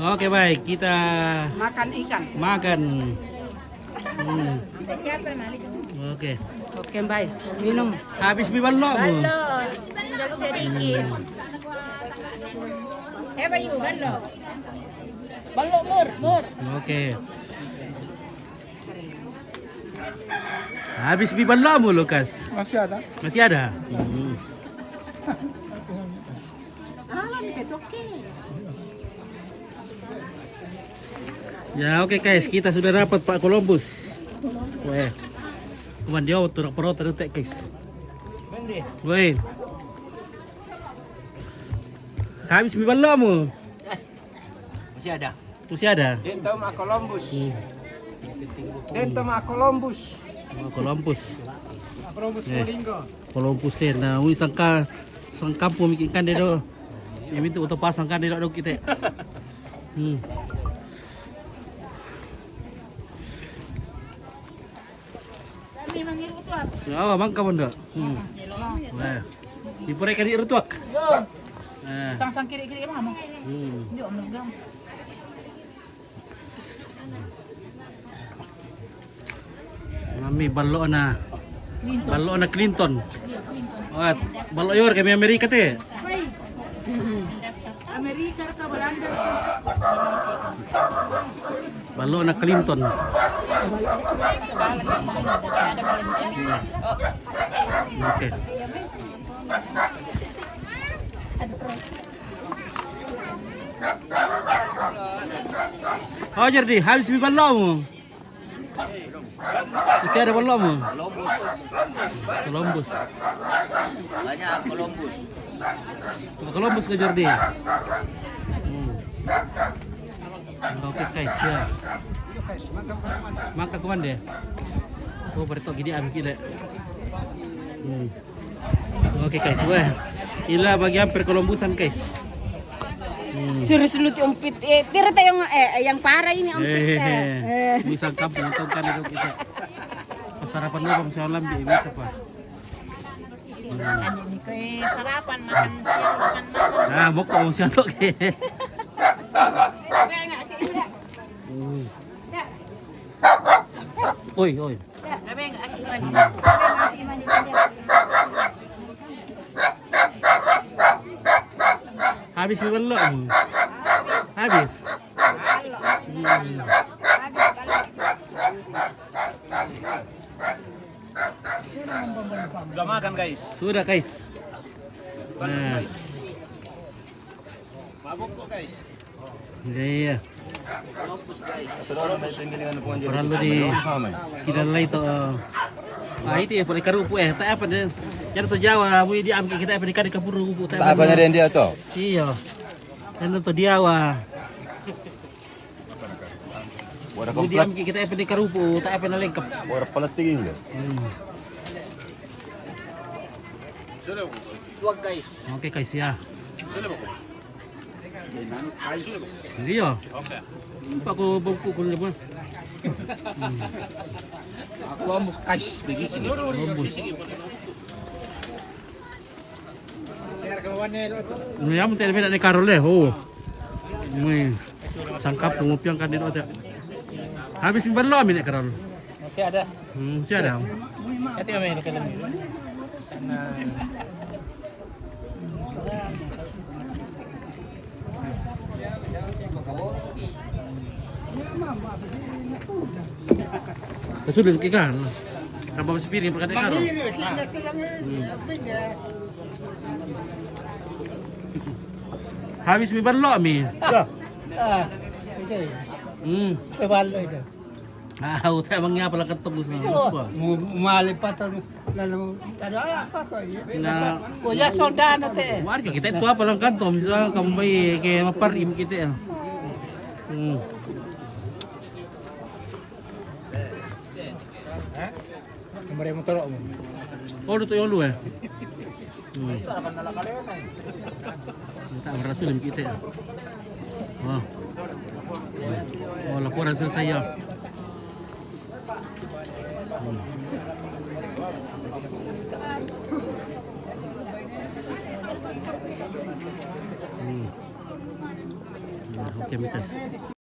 Oke baik, kita Makan ikan. makan. Siapa Malik? Oke. Oke, baik. Minum. Habis mie balok bu. Balos, tinggal sedikit. Bayu, balok. Balok mur. Oke. Habis mie balok bu Lukas. Masih ada. Masih ada. Ya oke guys, kita sudah dapat Pak Columbus. Weh. Kuman dia turun perut terus guys. Weh. Habis mie balok mu. Masih ada. Masih ada. Dento ma Columbus. Dento ma Columbus. Oh, Columbus. Columbus Eh. Linggo. Columbus na ui sangka sangkampu mikikan dia do. Ini tu untuk pasangkan dia do kita. Kami manggil utuak. Oh, mangka benda. Wah. Diporek di rutuak. Yo, Nah. sang kiri-kiri mama. Yo, megang. Mami balok na. Balok na Clinton. Oh, balok yor kami Amerika teh. Amerika ka Belanda. Balok na Clinton. Oke. Oh jadi habis mie balok mu. Masih ada balok mu. Columbus. Banyak Columbus. Columbus ke Jordi. Oke guys ya. Maka kuman deh. Oh bertok gini ambil kita. Oke guys, wah. Ila bagian perkolombusan guys. Serius lu umpit. Tira tayo yang parah ini umpit. Bisa kampung atau kan itu kita. Sarapan dulu kalau malam bisa apa? Ini kue sarapan makan siang makan malam. Nah, mau kau siang tuh ke? Oi, oi. Gabe enggak asik Habis belum? Habis. Sudah makan guys. Sudah guys. Nah, Mabuk kok guys. iya. Perlu di kita lagi tuh. Ah itu ya paling karupu tak apa deh. Yang tu Jawa, bu di amki kita apa di kapur rupu tak Tak apa dia tu. Iya. Dan tu dia wah. Wadah Bu di komplit. amki kita apa di karupu tak apa lengkap. Wadah peletik ini. Dua guys. Oke guys ya. Iya. Pak ko buku ko lepas. Aku mau guys begitu. Columbus. Ini yang mesti ada ni Karol deh. Oh. Ini sangkap pengupiang kan dito ada. Habis belum ini Karol. Masih ada. Masih ada. Ito yung may nakalam. Sudah kan. Tambah masih piring perkara Karol. Habis mi belum mi. Pebalo ito. Ah, utai mangnya pala ketemu sama. Umali pa ito. Lalu, ada apa kok? Nah, Kuya soldado te. warga kita itu apa lang kanto misal kamu bayi kayak maparim kita ya. Kemarin motor mo. Oh, itu yang lu ya. Tak berasul kita ya. Oh. Oh, laporan selesai ya. Oke, mitas.